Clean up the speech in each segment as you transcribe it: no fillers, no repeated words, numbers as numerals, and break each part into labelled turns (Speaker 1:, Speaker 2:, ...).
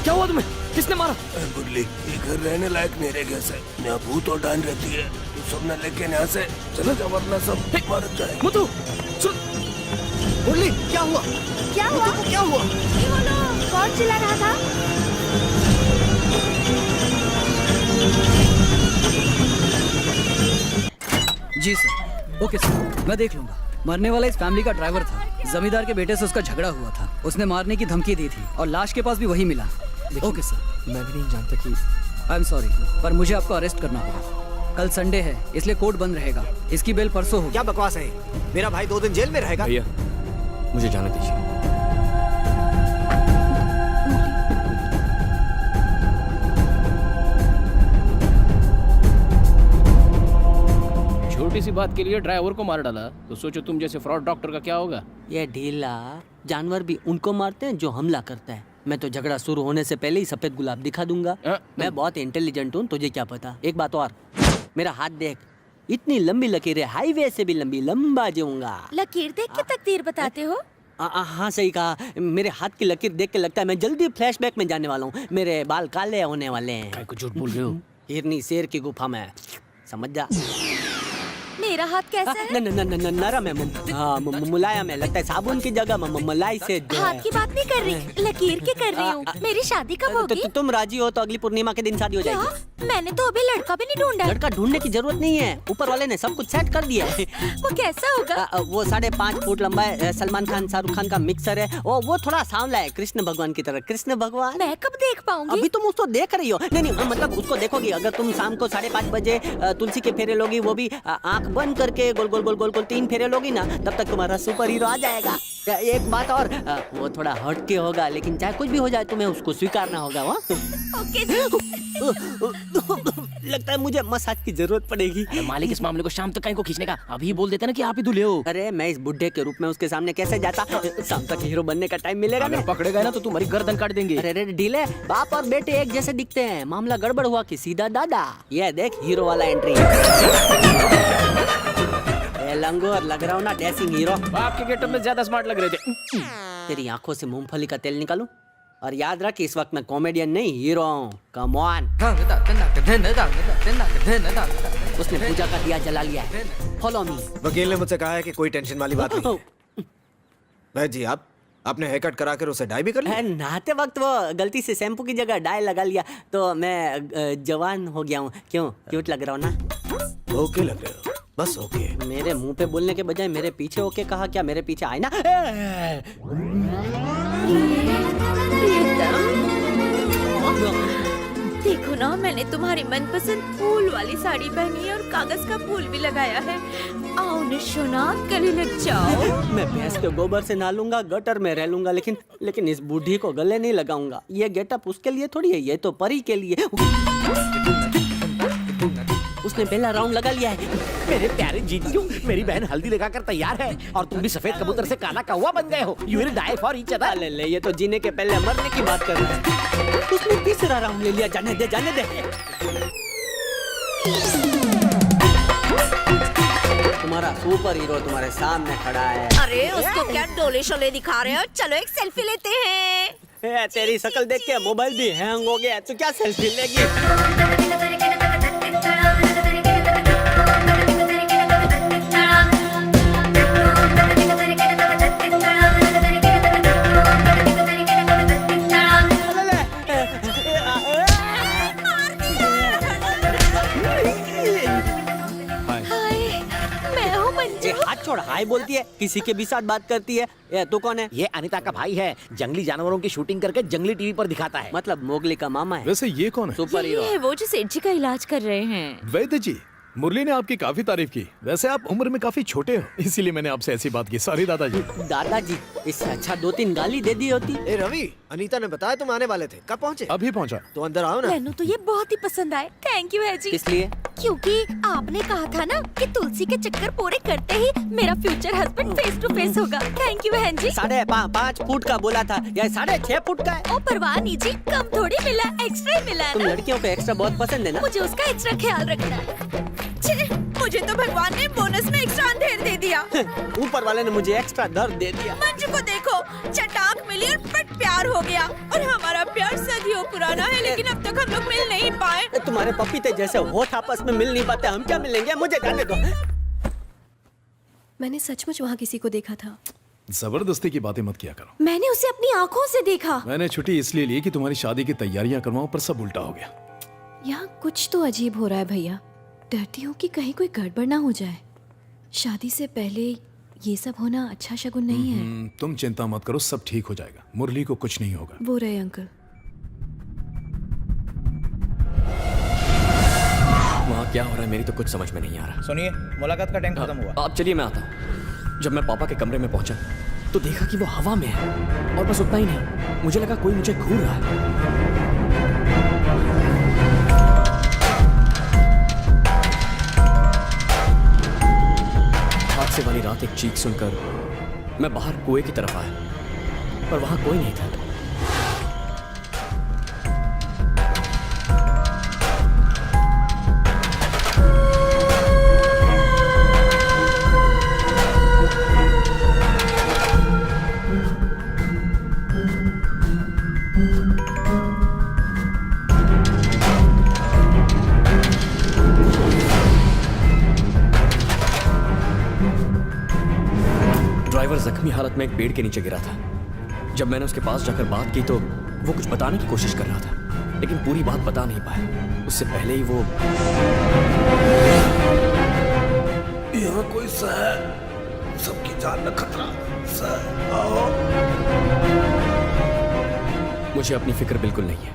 Speaker 1: क्या हुआ तुम्हें? किसने मारा?
Speaker 2: बुल्ली, ये घर रहने लायक नहीं रह गया से। यहाँ भूत और डान रहती है। तू सब न लेके यहाँ से चला जा वरना सब मर जाए।
Speaker 1: मुतु सुन।
Speaker 3: मुरली, क्या हुआ?
Speaker 4: क्या हुआ?
Speaker 3: क्या हुआ?
Speaker 4: ये बोलो, कौन चिल्ला रहा था?
Speaker 5: जी सर। ओके सर, मैं देख लूंगा। मरने वाला इस फैमिली का ड्राइवर था। जमींदार के बेटे से उसका झगड़ा हुआ था। उसने मारने की धमकी दी थी और लाश के पास भी वही मिला। Okay sir.
Speaker 1: मैं भी नहीं जानता कि
Speaker 5: आई एम सॉरी, पर मुझे आपको अरेस्ट करना होगा। कल संडे है, इसलिए कोर्ट बंद रहेगा। इसकी बेल परसों होगी।
Speaker 3: क्या बकवास है? मेरा भाई 2 दिन जेल में रहेगा।
Speaker 1: भैया मुझे जाने दीजिए।
Speaker 6: छोटी सी बात के लिए ड्राइवर को मार डाला, तो सोचो तुम जैसे फ्रॉड डॉक्टर का क्या होगा।
Speaker 7: ये ढीला जानवर भी उनको मारते हैं जो हमला करता है। मैं तो झगड़ा शुरू होने से पहले ही सफेद गुलाब दिखा दूंगा। मैं बहुत इंटेलिजेंट हूँ, तुझे क्या पता। एक बात और, मेरा हाथ देख, इतनी लंबी लकीरें, हाईवे से भी लंबी, लंबा जाऊंगा।
Speaker 4: लकीर देख के तकदीर बताते हो?
Speaker 7: हाँ सही कहा। मेरे हाथ की लकीर देख के लगता है मैं जल्दी फ्लैशबैक में जाने वाला हूँ। मेरे बाल काले होने वाले हैं।
Speaker 6: काय को झूठ बोल रहे हो?
Speaker 7: हिरनी शेर की गुफा में, समझ जा।
Speaker 4: मेरा हाथ कैसा है?
Speaker 7: नरम है, मुलायम है, लगता है साबुन की जगह मलाई से जो
Speaker 4: हाथ
Speaker 7: है।
Speaker 4: की बात नहीं कर रही, लकीर की कर रही हूँ। मेरी शादी कब होगी?
Speaker 7: तुम राजी हो तो अगली पूर्णिमा के दिन शादी हो
Speaker 4: क्या?
Speaker 7: जाएगी।
Speaker 4: मैंने तो अभी लड़का भी नहीं ढूंढा।
Speaker 7: लड़का ढूंढने की जरूरत नहीं है, ऊपर वाले ने सब कुछ सेट कर दिया है।
Speaker 4: वो कैसा होगा?
Speaker 7: वो 5.5 फुट लंबा है, सलमान खान शाहरुख खान का मिक्सर है। वो थोड़ा सांवला है, कृष्ण भगवान की तरह। कृष्ण भगवान
Speaker 4: मैं कब देख पाऊंगी?
Speaker 7: अभी तुम उसको देख रही हो। नहीं मतलब उसको देखोगी। अगर तुम शाम को 5:30 बजे तुलसी के फेरे लोगी, वो भी आंख बंद करके गोल गोल गोल गोल गोल 3 फेरे लोगी ना, तब तक तुम्हारा सुपर हीरो आ जाएगा। एक बात और, वो थोड़ा हटके होगा, लेकिन चाहे कुछ भी हो जाए तुम्हें उसको स्वीकारना होगा।
Speaker 4: ओके जी।
Speaker 7: लगता है मुझे मसाज की जरूरत पड़ेगी।
Speaker 6: मालिक इस मामले को शाम तक कहीं को खींचने का, अभी बोल देते ना कि आप ही दूल्हे हो।
Speaker 7: अरे मैं इस बुढ़े के रूप में उसके सामने कैसे जाता? शाम तक हीरो बनने का टाइम मिलेगा।
Speaker 6: अगर पकड़े गए ना तो तुम्हारी गर्दन काट देंगे।
Speaker 7: अरे ढीले, बाप और बेटे एक जैसे दिखते हैं। मामला गड़बड़ हुआ कि सीधा दादा। ये देख हीरो वाला एंट्री। लंगोर लग रहा हूँ ना, डैशिंग हीरो।
Speaker 6: आपके गेटअप में ज्यादा स्मार्ट लग रहे थे।
Speaker 7: तेरी आंखों से मूंगफली का तेल निकालूं? और याद रख, इस वक्त मैं कॉमेडियन नहीं, हीरो हूँ। Come on. उसने पूजा का दिया जला लिया है। Follow me.
Speaker 3: वकील ने मुझसे कहा है कि कोई टेंशन वाली बात नहीं है। भाई जी, आपने हेयर कट करा कर उसे डाई भी कर लिया?
Speaker 7: नहाते वक्त वो गलती से शैम्पू की जगह डाई लगा लिया, तो मैं जवान हो गया हूँ। क्यों, क्यूट लग रहा हूँ ना?
Speaker 3: ओके लग रहे हो, बस ओके।
Speaker 7: मेरे मुंह पे बोलने के बजाय मेरे पीछे ओके कहा। क्या मेरे पीछे आए ना?
Speaker 4: देखो ना, मैंने तुम्हारी मनपसंद फूल वाली साड़ी पहनी है और कागज का फूल भी लगाया है। आओ निशोना, गले लग जाओ।
Speaker 7: मैं भैंस के गोबर से नहा लूंगा, गटर में रह लूंगा, लेकिन इस बूढ़ी को गले नहीं लगाऊंगा। ये गेटअप उसके लिए थोड़ी है, ये तो परी के लिए। उसने पहला राउंड लगा लिया है।
Speaker 8: मेरे प्यारे जीजू, मेरी बहन हल्दी लगाकर तैयार है और तुम भी सफेद कबूतर से काला कौवा बन गए हो। You will die for each other।
Speaker 7: ले, ये तो जीने के पहले मरने की बात कर रहा है। उसने तीसरा राउंड ले लिया। जाने दे। तुम्हारा सुपर हीरो तुम्हारे सामने खड़ा है।
Speaker 4: अरे उसको क्या डोले शोले दिखा रहे हो? चलो एक सेल्फी लेते हैं।
Speaker 7: तेरी शक्ल देख के मोबाइल भी हैंग हो गया, तो क्या सेल्फी लेगी? हाथ छोड़, हाय बोलती है, किसी के भी साथ बात करती है। ये तू कौन है?
Speaker 8: ये अनीता का भाई है, जंगली जानवरों की शूटिंग करके जंगली टीवी पर दिखाता है।
Speaker 7: मतलब मोगली का मामा है।
Speaker 1: वैसे ये कौन है?
Speaker 7: सुपर हीरो
Speaker 4: ये है वो जो सेठ जी का इलाज कर रहे हैं।
Speaker 1: वैद्य जी, मुरली ने आपकी काफी तारीफ की। वैसे आप उम्र में काफी छोटे हो, इसीलिए मैंने आपसे ऐसी बात की। सॉरी दादाजी।
Speaker 7: दादाजी, इससे अच्छा 2-3 गाली दे दी होती।
Speaker 3: ए रवि, अनीता ने बताया तुम आने वाले थे, कब पहुँचे?
Speaker 1: अभी पहुंचा।
Speaker 3: तो अंदर आओ ना।
Speaker 4: मैंने तो ये बहुत ही पसंद आए। थैंक यू है जी।
Speaker 7: किस लिए?
Speaker 4: क्योंकि आपने कहा था ना कि तुलसी के चक्कर पूरे करते ही मेरा future husband face to face होगा। थैंक यू बहन जी।
Speaker 7: 5.5 फुट का बोला था, या 6.5 फुट का है।
Speaker 4: ओ परवाह नहीं जी, कम थोड़ी मिला, एक्स्ट्रा ही मिला
Speaker 7: तुम
Speaker 4: ना।
Speaker 7: लड़कियों को एक्स्ट्रा बहुत पसंद है ना?
Speaker 4: मुझे उसका एक्स्ट्रा ख्याल रखना है। मुझे तो भगवान ने बोनस में एक्स्ट्रा अंधेर दे दिया।
Speaker 7: ऊपर वाले ने मुझे एक्स्ट्रा दर्द दे दिया।
Speaker 4: मंजू को देखो, चटाक मिली और पट प्यार हो गया। और हमारा प्यार सदियों पुराना है, लेकिन अब तक हम लोग मिल नहीं पाए।
Speaker 7: तुम्हारे पपीते जैसे होठ आपस में मिल नहीं पाते, हम क्या मिलेंगे? मुझे जाने दो।
Speaker 9: मैंने सचमुच वहाँ किसी को देखा था।
Speaker 1: जबरदस्ती की बातें मत किया करो।
Speaker 9: मैंने उसे अपनी आंखों से देखा।
Speaker 1: मैंने छुट्टी इसलिए ली कि तुम्हारी शादी की तैयारियां करवाऊं, पर सब उल्टा हो गया।
Speaker 9: यहाँ कुछ तो अजीब हो रहा है भैया। डरती हूँ कि कहीं कोई गड़बड़ ना हो जाए। शादी से पहले ये सब होना अच्छा शगुन नहीं है।
Speaker 1: तुम चिंता मत करो, सब ठीक हो जाएगा। मुरली को कुछ नहीं होगा।
Speaker 9: वो रहे अंकल।
Speaker 10: वहाँ क्या हो रहा है मेरी तो कुछ समझ में नहीं आ रहा।
Speaker 11: सुनिए, मुलाकात का टाइम खत्म हुआ।
Speaker 10: आप चलिए, मैं आता हूँ। जब मैं पापा के कमरे में पहुंचा तो देखा कि वो हवा में है, और बस उतना ही नहीं, मुझे लगा कोई मुझे घूर रहा है। हादसे वाली रात एक चीख सुनकर मैं बाहर कुएं की तरफ आया, पर वहां कोई नहीं था। ड्राइवर जख्मी हालत में एक पेड़ के नीचे गिरा था। जब मैंने उसके पास जाकर बात की तो वो कुछ बताने की कोशिश कर रहा था, लेकिन पूरी बात बता नहीं पाया। उससे पहले ही वो
Speaker 2: यहाँ कोई सर, सबकी जान में खतरा। सर आओ।
Speaker 10: मुझे अपनी फिक्र बिल्कुल नहीं है,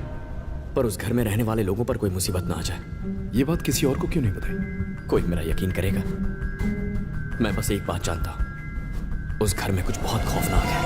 Speaker 10: पर उस घर में रहने वाले लोगों पर कोई मुसीबत ना आ जाए।
Speaker 1: ये बात किसी और को क्यों नहीं बताई?
Speaker 10: कोई मेरा यकीन करेगा? मैं बस एक बात जानता हूं, उस घर में कुछ बहुत खौफनाक है।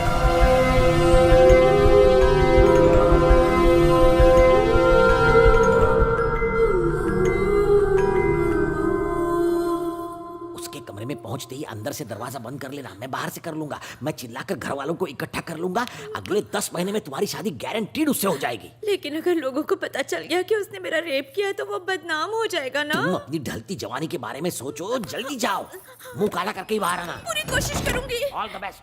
Speaker 8: उसके कमरे में पहुंचते ही अंदर से दरवाजा बंद कर लेना, मैं बाहर से कर लूंगा। मैं चिल्लाकर घर वालों को इकट्ठा कर लूंगा। अगले 10 महीने में तुम्हारी शादी गारंटीड उससे हो जाएगी।
Speaker 4: लेकिन अगर लोगों को पता चल गया कि उसने मेरा रेप किया तो वो बदनाम हो जाएगा ना।
Speaker 8: तुम अपनी ढलती जवानी के बारे में सोचो। जल्दी जाओ, मुंह काला करके ही बाहर आना।
Speaker 4: पूरी कोशिश करूंगी।
Speaker 8: All the best.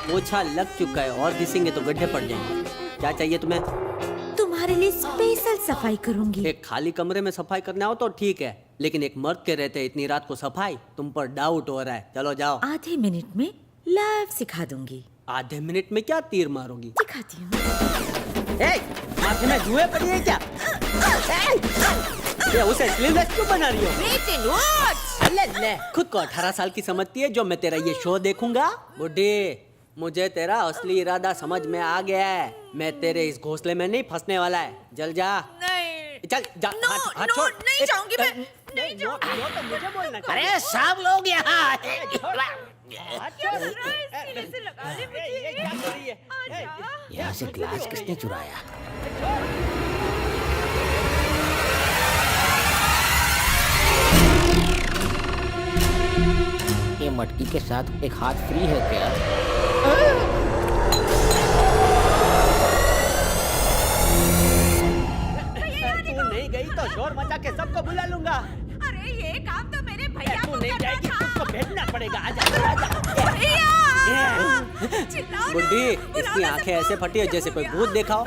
Speaker 7: पोछा लग चुका है, और घिसेंगे तो गड्ढे पड़ जाएंगे। क्या चाहिए तुम्हें?
Speaker 4: तुम्हारे लिए स्पेशल सफाई करूंगी।
Speaker 7: एक खाली कमरे में सफाई करने आओ तो ठीक है, लेकिन एक मर्द के रहते इतनी रात को सफाई, तुम पर डाउट हो रहा है। चलो जाओ।
Speaker 4: आधे मिनट में लाइव सिखा दूंगी।
Speaker 7: आधे मिनट में क्या तीर मारोगी?
Speaker 4: सिखाती हूँ।
Speaker 7: माथे में जुए पड़ी है क्या? ये उसे स्लीवलेस क्यों बना रही हो? ले ले, खुद को 18 साल की समझती है जो मैं तेरा ये शो देखूंगा? बुड्ढी, मुझे तेरा असली इरादा समझ में आ गया है। मैं तेरे इस घोंसले में नहीं फंसने वाला है। जल जा।
Speaker 4: नहीं।
Speaker 7: चल जा। हाथ छोड़।
Speaker 4: नहीं जाऊंगी मैं। नहीं जाऊंगी।
Speaker 7: नो तो मुझे बोलना।
Speaker 8: अरे सब लोग यहाँ। यहाँ से ग्लास किसने चुराया? ये मटकी के साथ एक हाथ फ्री है क्या?
Speaker 7: तू नहीं गई तो शोर मचा के सबको बुला लूंगा।
Speaker 4: अरे ये काम तो मेरे भैया
Speaker 7: तू
Speaker 4: को
Speaker 7: नहीं
Speaker 4: करना
Speaker 7: जाएगी,
Speaker 4: था।
Speaker 7: तुझको भेजना पड़ेगा। आजा।
Speaker 4: चिल्लाओ
Speaker 7: बुड्ढी,
Speaker 4: ना।
Speaker 7: इसकी आंखें ऐसे फटी है जैसे कोई भूत देखा हो।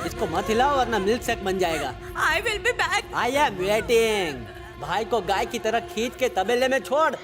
Speaker 7: इसको मत हिलाओ वरना मिल्क शेक बन जाएगा।
Speaker 4: I will be back.
Speaker 7: I am waiting. भाई को गाय की तरह खींच के तबेले में छोड़।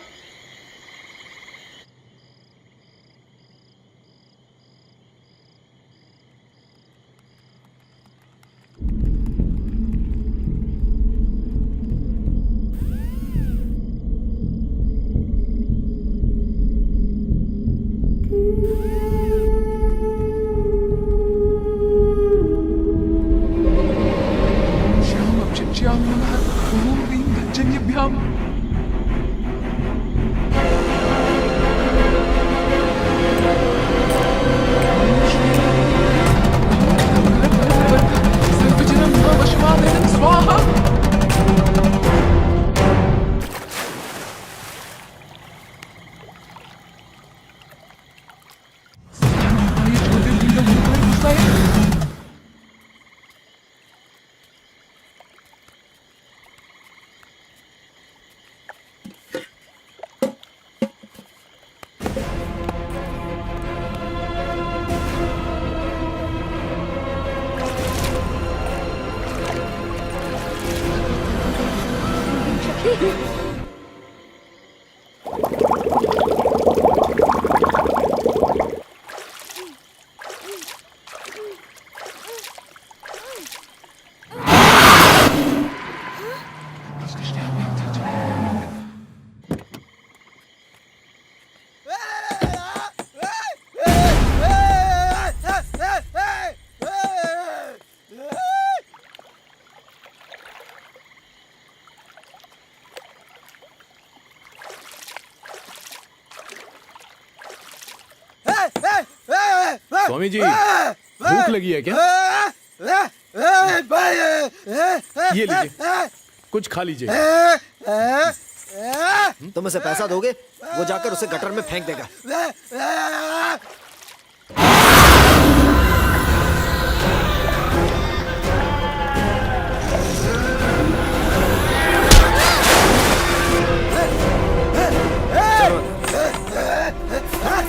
Speaker 1: स्वामी जी भूख लगी है क्या? ये लीजिए, कुछ खा लीजिए।
Speaker 3: तुम उसे पैसा दोगे, वो जाकर उसे गटर में फेंक देगा।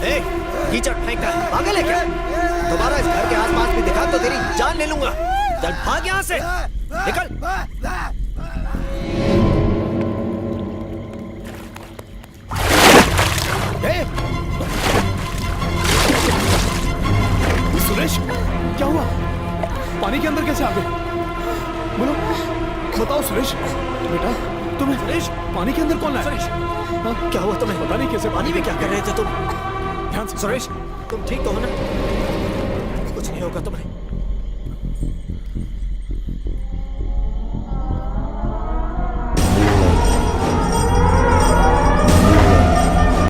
Speaker 3: ए, कीचड़ फेंकता है, पागल है क्या? दोबारा इस घर के आसपास भी दिखा तो तेरी जान ले लूंगा। चल भाग यहाँ से, निकल।
Speaker 1: सुरेश, क्या हुआ? पानी के अंदर कैसे आ गए? बोलो, बताओ सुरेश। बेटा, तुम्हें सुरेश पानी के अंदर कौन लाया? सुरेश, हाँ? क्या हुआ तुम्हें? पता नहीं कैसे।
Speaker 3: पानी में क्या कर रहे थे तुम?
Speaker 1: ध्यान से।
Speaker 3: सुरेश, तुम ठीक तो हो ना? कुछ नहीं होगा तुम्हें।